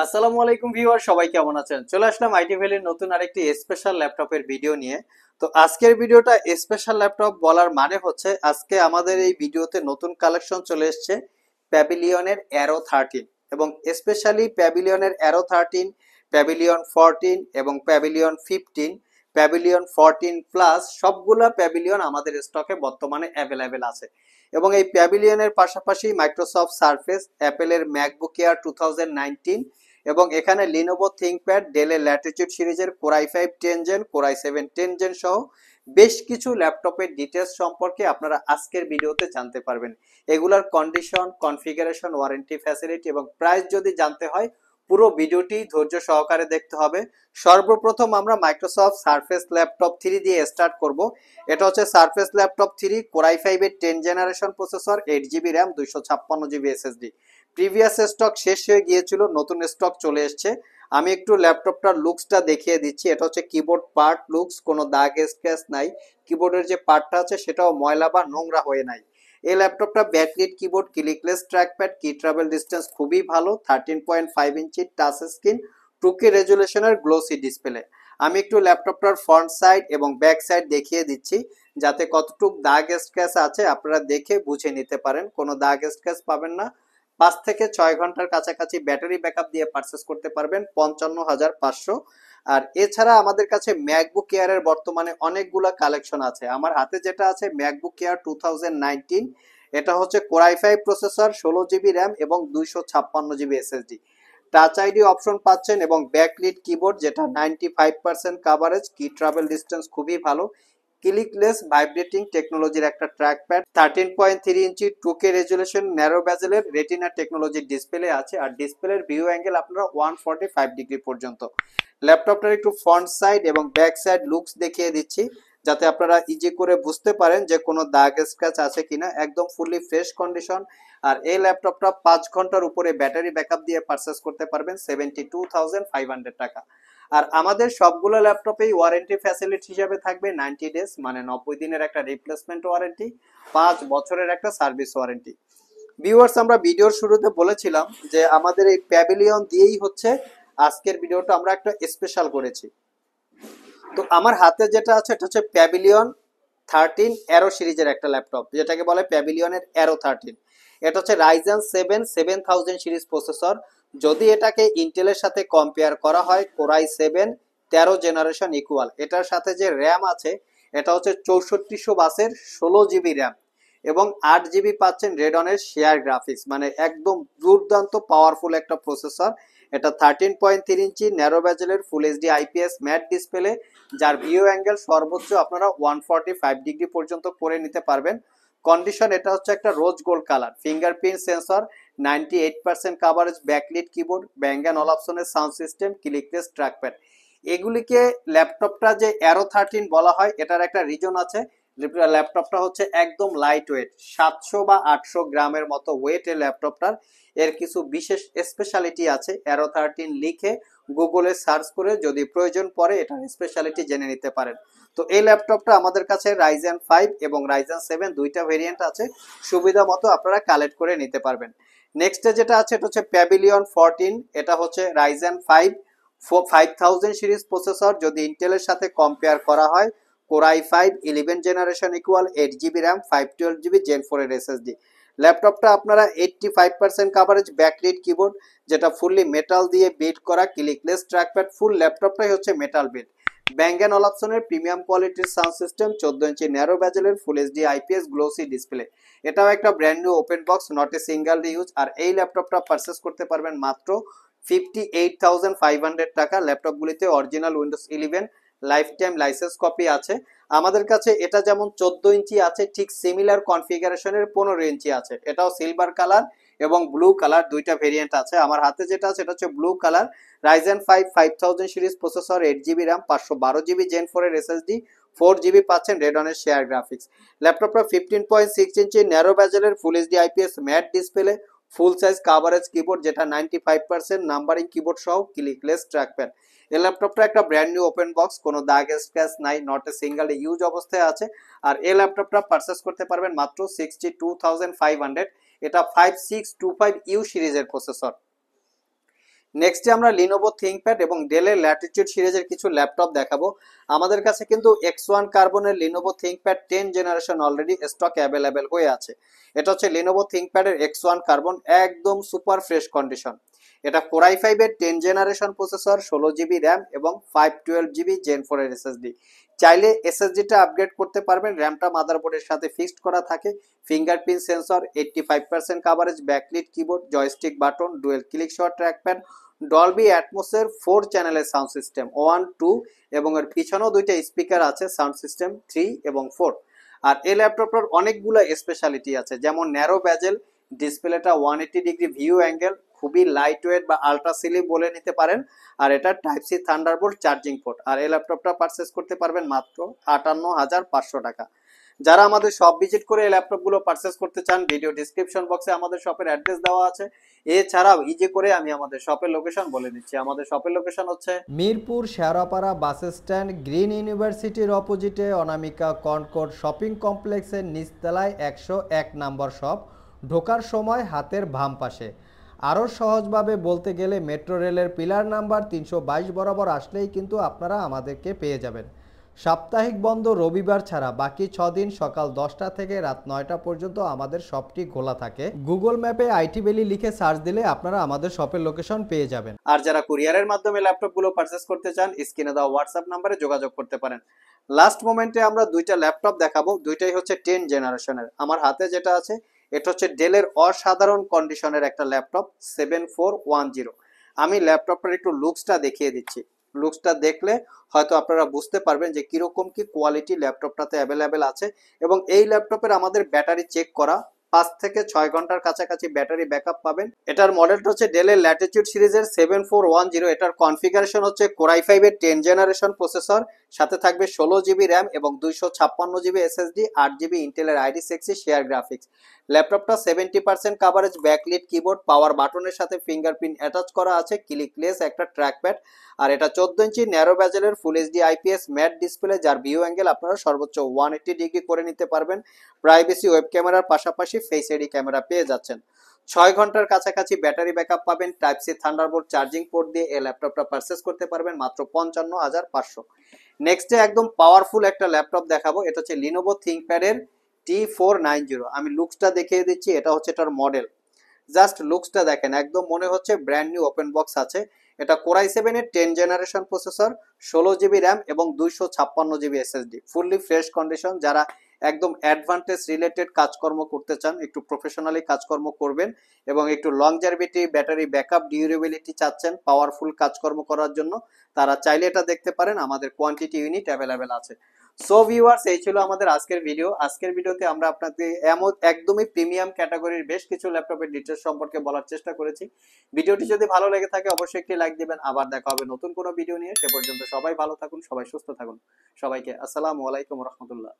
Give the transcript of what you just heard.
আসসালামু আলাইকুম ভিউয়ার, সবাই কেমন আছেন? চলে আসলাম আইটি ভ্যালির নতুন আরেকটি স্পেশাল ল্যাপটপের ভিডিও নিয়ে। তো আজকের ভিডিওটা স্পেশাল ল্যাপটপ বলার মানে হচ্ছে আজকে আমাদের এই ভিডিওতে নতুন কালেকশন চলে এসেছে প্যাভিলিয়নের অ্যারো 13 এবং স্পেশালি প্যাভিলিয়নের অ্যারো 13, প্যাভিলিয়ন 14 এবং প্যাভিলিয়ন 15, প্যাভিলিয়ন 14 প্লাস সবগুলা প্যাভিলিয়ন আমাদের স্টকে বর্তমানে অ্যাভেলেবেল আছে। এবং এই প্যাভিলিয়নের পাশাপাশি মাইক্রোসফট সারফেস, অ্যাপেলের ম্যাকবুক এয়ার 2019 এবং এখানে লিনোভো থিংকপ্যাড, ডেলের ল্যাটিটিউড সিরিজের core i5 10 gen, core i7 10 gen সহ বেশ কিছু ল্যাপটপের ডিটেলস সম্পর্কে আপনারা আজকের ভিডিওতে জানতে পারবেন। এগুলার কন্ডিশন, কনফিগারেশন, ওয়ারেন্টি, ফ্যাসিলিটি এবং প্রাইস যদি জানতে হয় পুরো ভিডিওটি ধৈর্য সহকারে দেখতে হবে। সর্বপ্রথম আমরা মাইক্রোসফট সারফেস ল্যাপটপ 3 দিয়ে স্টার্ট করব। এটা হচ্ছে সারফেস ল্যাপটপ 3, কোর i5 এর 10 generation processor, 8 GB RAM, 256 GB SSD. Previous stock শেষ হয়ে গিয়েছিল, নতুন স্টক চলে এসছে। আমি একটু ল্যাপটপটার লুকসটা দেখিয়ে দিচ্ছি। এটা হচ্ছে কিবোর্ড পার্ট লুকস, কোনো দাগ স্ক্র্যাচ নাই। কিবোর্ডের যে পার্টটা আছে সেটাও ময়লা বা নোংরা হয়ে নাই। এই ল্যাপটপটা backlit keyboard, clickless trackpad, key travel distance খুবই ভালো, 13.5 ইঞ্চি টাচ স্ক্রিন, 2K রেজুলেশনের গ্লোসি ডিসপ্লে। আমি একটু ল্যাপটপটার ফ্রন্ট সাইড এবং ব্যাক সাইড দেখিয়ে দিচ্ছি যাতে কতটুক দাগ স্ক্র্যাচ আছে আপনারা দেখে বুঝে নিতে পারেন। কোনো দাগ স্ক্র্যাচ পাবেন না। 5 থেকে 6 ঘন্টার কাছাকাছি ব্যাটারি ব্যাকআপ দিয়ে পারচেস করতে পারবেন 55,500। আর এছাড়া আমাদের কাছে ম্যাকবুক এয়ারের বর্তমানে অনেকগুলা কালেকশন আছে। আমার হাতে যেটা আছে ম্যাকবুক এয়ার 2019, এটা হচ্ছে core i5 processor, 16 GB RAM এবং 256 GB SSD. Touch ID option পাচ্ছেন এবং ব্যাকলিট কিবোর্ড যেটা 95% কাভারেজ, কি ট্রাভেল ডিস্টেন্স খুবই ভালো, ক্লিকলেস ভাইব্রেটিং টেকনোলজির একটা ট্র্যাকপ্যাড, 13.3 ইঞ্চি 2K রেজুলেশন ন্যারো ব্যাজেলের রেটিনা টেকনোলজির ডিসপ্লে আছে। আর ডিসপ্লের ভিউ অ্যাঙ্গেল আপনারা 145 ডিগ্রি পর্যন্ত। ল্যাপটপটার একটু ফ্রন্ট সাইড এবং ব্যাক সাইড লুকস দেখিয়ে দিচ্ছি যাতে আপনারা ইজি করে বুঝতে পারেন যে কোনো দাগ স্ক্র্যাচ আছে কিনা। একদম ফুললি ফ্রেশ কন্ডিশন। আর এই ল্যাপটপটা 5 ঘন্টার উপরে ব্যাটারি ব্যাকআপ দিয়ে পারচেস করতে পারবেন 72,500 টাকা। আর আমাদের সবগুলো ল্যাপটপেই ওয়ারেন্টি ফ্যাসিলিটি হিসাবে থাকবে 90 ডেজ, মানে 90 দিনের একটা রিপ্লেসমেন্ট ওয়ারেন্টি, 5 বছরের একটা সার্ভিস ওয়ারেন্টি। ভিউয়ার্স, আমরা ভিডিওর শুরুতে বলেছিলাম যে আমাদের এই প্যাভিলিয়ন দিয়েই হচ্ছে আজকের ভিডিওটা আমরা একটা স্পেশাল করেছি। তো আমার হাতে যেটা আছে এটা হচ্ছে প্যাভিলিয়ন 13 অ্যারো সিরিজের একটা ল্যাপটপ, যেটাকে বলে প্যাভিলিয়নের অ্যারো 13। এটা হচ্ছে রাইজেন 7 7000 সিরিজ প্রসেসর। যদি এটাকে ইন্টেলের সাথে কম্পেয়ার করা হয় কোর i7 13 জেনারেশন ইকুয়াল। এটার সাথে যে র্যাম আছে এটা হচ্ছে 6400 বাসের 16 জিবি র্যাম এবং 8 জিবি পাচ্ছেন রেডনের শেয়ার গ্রাফিক্স, মানে একদম দুর্দান্ত পাওয়ারফুল একটা প্রসেসর। এটা 13.3 ইঞ্চি ন্যারো ব্যাজেলের full HD IPS matte display, যার ভিউ অ্যাঙ্গেল সর্বোচ্চ আপনারা 145 ডিগ্রি পর্যন্ত করে নিতে পারবেন। কন্ডিশন এটা হচ্ছে একটা rose gold colour, fingerprint sensor, 98% coverage, backlit keyboard, Bang and অলাপসনের সাউন্ড সিস্টেম, ক্লিকলেস ট্র্যাকপ্যাড। এগুলিকে ল্যাপটপটা যে অ্যারো 13 বলা হয় এটার একটা রিজন আছে। ল্যাপটপটা হচ্ছে একদম লাইট ওয়েট, 700 বা 800 গ্রামের মতো ওয়েট এই ল্যাপটপটার। এর কিছু বিশেষ স্পেশালিটি আছে, অ্যারো 13 লিখে গুগলে সার্চ করে যদি প্রয়োজন পড়ে এটার স্পেশালিটি জেনে নিতে পারেন। তো এই ল্যাপটপটা আমাদের কাছে রাইজেন 5 এবং রাইজেন 7 দুইটা ভেরিয়েন্ট আছে, সুবিধা মতো আপনারা কালেক্ট করে নিতে পারবেন। নেক্সটে যেটা আছে এটা হচ্ছে প্যাভিলিয়ন 14। এটা হচ্ছে রাইজেন 5 5000 সিরিজ প্রসেসর। যদি ইন্টেলের সাথে কম্পেয়ার করা হয় core i5 11 generation equal, 8 GB RAM, 512 GB gen 4 এর এসএসডি। ল্যাপটপটা আপনারা 85% কাভারেজ, ব্যাকলিট কিবোর্ড যেটা ফুললি মেটাল দিয়ে বিল্ড করা, ক্লিকলেস ট্র্যাকপ্যাড, ফুল ল্যাপটপটাই হচ্ছে মেটাল বিল্ড। ব্যাং অ্যান্ড অলাপসনের প্রিমিয়াম কোয়ালিটির সাউন্ড সিস্টেম, 14 ইঞ্চি ন্যারো ব্যাজেলের full HD IPS glossy display. এটাও একটা brand new open box, not a single use. আর এই ল্যাপটপটা পারচেস করতে পারবেন মাত্র 58,500 টাকা। ল্যাপটপগুলিতে original Windows 11 lifetime license copy আছে। আমাদের কাছে এটা যেমন 14 ইঞ্চি আছে, ঠিক সিমিলার কনফিগারেশনের 15 ইঞ্চি আছে। এটাও সিলভার কালার এবং ব্লু কালার দুইটা ভেরিয়েন্ট আছে। আমার হাতে যেটা আছে এটা হচ্ছে blue colour. Ryzen 5 5000 series processor, 8 GB RAM, 512 GB gen 4 এর এসএসডি, 4 জিবি পাচ্ছেন রেডনের শেয়ার গ্রাফিক্স। ল্যাপটপটা 15.6 ইঞ্চি ন্যারো ব্যাজেলের full HD IPS matte display, full size coverage keyboard যেটা 95% নাম্বারিং কিবোর্ড সহ, ক্লিকলেস ট্র্যাকপ্যাড। এই ল্যাপটপটা একটা ব্র্যান্ড নিউ ওপেন বক্স, কোনো দাগ স্ক্র্যাচ নাই, নট এ সিঙ্গেল ইউজ অবস্থায় আছে। আর এই ল্যাপটপটা পারচেস করতে পারবেন মাত্র 62,500। এটা 5625U সিরিজের প্রসেসর। নেক্সটে আমরা লিনোভো থিংকপ্যাড এবং ডেলের ল্যাটিটিউড সিরিজের কিছু ল্যাপটপ দেখাবো। আমাদের কাছে কিন্তু X1 কার্বনের Lenovo ThinkPad 10 generation already stock available হয়ে আছে। এটা হচ্ছে লিনোভো থিংকপ্যাডের X1 কার্বন, একদম সুপার ফ্রেশ কন্ডিশন। এটা Core i5 এর 10 জেনারেশন প্রসেসর, 16 GB র্যাম এবং 512 GB Gen 4 এর SSD। চাইলে SSD-টা আপগ্রেড করতে পারবেন। র্যামটা মাদারবোর্ডের সাথে ফিক্সড করা থাকে। Fingerprint sensor, 85% coverage, backlit keyboard, joystick button, dual click shot trackpad, Dolby অ্যাটমসের 4 চ্যানেলের সাউন্ড সিস্টেম 1, 2 এবং এর পিছনেও দুইটা স্পিকার আছে, সাউন্ড সিস্টেম 3 এবং 4। আর এই ল্যাপটপটার অনেকগুলো স্পেশালিটি আছে, যেমন ন্যারো ব্যাজেল, ডিসপ্লেটা 180 ডিগ্রি ভিউ অ্যাঙ্গেল, খুবই লাইট ওয়েট বা আলট্রা স্লিম বলে নিতে পারেন। আর এটা type C Thunderbolt charging port. আর এই ল্যাপটপটা পারচেস করতে পারবেন মাত্র 58,500 টাকা। যারা আমাদের শপ ভিজিট করে এই ল্যাপটপগুলো পারচেস করতে চান, ভিডিও ডিসক্রিপশন বক্সে আমাদের শপের অ্যাড্রেস দেওয়া আছে। এছাড়াও ইজি করে আমি আমাদের শপের লোকেশন বলে দিচ্ছি। আমাদের শপের লোকেশন হচ্ছে Mirpur Shewrapara bus stand, green ইউনিভার্সিটির অপোজিটে অনামিকা কনকর্ড শপিং কমপ্লেক্সের নিচতলায় 101 নম্বর শপ। ঢোকার সময় হাতের বাম পাশে। আরও সহজভাবে বলতে গেলে মেট্রো রেলের পিলার নাম্বার 322 বরাবর আসলেই কিন্তু আপনারা আমাদেরকে পেয়ে যাবেন। সাপ্তাহিক বন্ধ রবিবার ছাড়া বাকি 6 দিন সকাল 10টা থেকে রাত 9টা পর্যন্ত আমাদের শপটি খোলা থাকে। গুগল ম্যাপে আইটি ভ্যালি লিখে সার্চ দিলে আপনারা আমাদের শপের লোকেশন পেয়ে যাবেন। আর যারা কুরিয়ারের মাধ্যমে ল্যাপটপগুলো পারচেস করতে চান, স্ক্রিনে দেওয়া হোয়াটসঅ্যাপ নাম্বারে যোগাযোগ করতে পারেন। লাস্ট মোমেন্টে আমরা দুইটা ল্যাপটপ দেখাবো, দুইটাই হচ্ছে 10 জেনারেশনের। আমার হাতে যেটা আছে এটা হচ্ছে ডেলের অসাধারণ কন্ডিশনের একটা ল্যাপটপ 7410। আমি ল্যাপটপটার একটু লুকসটা দেখিয়ে দিচ্ছি। লুকসটা দেখলে হয়তো আপনারা বুঝতে পারবেন যে কিরকম কি কোয়ালিটি ল্যাপটপটাতে অ্যাভেলেবেল আছে। এবং এই ল্যাপটপের আমাদের ব্যাটারি চেক করা, 5 থেকে 6 ঘন্টার কাছাকাছি ব্যাটারি ব্যাকআপ পাবেন। এটার মডেলটা হচ্ছে ডেলের ল্যাটিটিউড সিরিজের 7410। এটার কনফিগারেশন হচ্ছে Core i5 এর 10 জেনারেশন প্রসেসর, সাথে থাকবে 16 GB র্যাম এবং 256 GB SSD, 8 GB ইন্টেলের ID6 শেয়ার গ্রাফিক্স। ল্যাপটপটা 70% কাভারেজ, ব্যাকলিট কিবোর্ড, পাওয়ার বাটনের সাথে ফিঙ্গারপ্রিন্ট অ্যাটাচ করা আছে, ক্লিকলেস একটা ট্র্যাকপ্যাড। আর এটা 14 ইঞ্চি ন্যারো ব্যাজেলের full HD IPS matte display, যার ভিউ অ্যাঙ্গেল আপনারা সর্বোচ্চ 180 ডিগ্রি করে নিতে পারবেন। প্রাইভেসি ওয়েব ক্যামেরার পাশাপাশি ফেস আইডি ক্যামেরা পেয়ে যাচ্ছেন। 6 ঘন্টার কাছাকাছি ব্যাটারি ব্যাকআপ পাবেন। Type C Thunderbolt charging port দিয়ে এই ল্যাপটপটা পারচেস করতে পারবেন মাত্র 55,500। নেক্সটে একদম পাওয়ারফুল একটা ল্যাপটপ দেখাবো, এটা হচ্ছে লিনোভো থিংকপ্যাডের T490। আমি লুকসটা দেখিয়ে দিচ্ছি, এটা হচ্ছে এটার মডেল। জাস্ট লুকসটা দেখেন, একদম মনে হচ্ছে ব্র্যান্ড নিউ ওপেন বক্স আছে। এটা Core i7 এর 10 জেনারেশন প্রসেসর, 16 GB র্যাম এবং 256 GB SSD, fully fresh condition. যারা একদম অ্যাডভান্টেজ রিলেটেড কাজকর্ম করতে চান, একটু প্রফেশনালি কাজকর্ম করবেন এবং একটু লংজারভিটি, ব্যাটারি ব্যাকআপ, ডিউরেবিলিটি চাচ্ছেন পাওয়ারফুল কাজকর্ম করার জন্য, তারা চাইলে এটা দেখতে পারেন। আমাদের কোয়ান্টিটি ইউনিট অ্যাভেলেবেল আছে। সো ভিউয়ার্স, এই ছিল আমাদের আজকের ভিডিও। আজকের ভিডিওতে আমরা আপনাদের এমন একদমই প্রিমিয়াম ক্যাটাগরির বেশ কিছু ল্যাপটপের ডিটেলস সম্পর্কে বলার চেষ্টা করেছি। ভিডিওটি যদি ভালো লেগে থাকে অবশ্যই একটি লাইক দিবেন। আবার দেখা হবে নতুন কোনো ভিডিও নিয়ে। সে পর্যন্ত সবাই ভালো থাকুন, সবাই সুস্থ থাকুন। সবাইকে আসসালামু আলাইকুম রহমতুল্লাহ।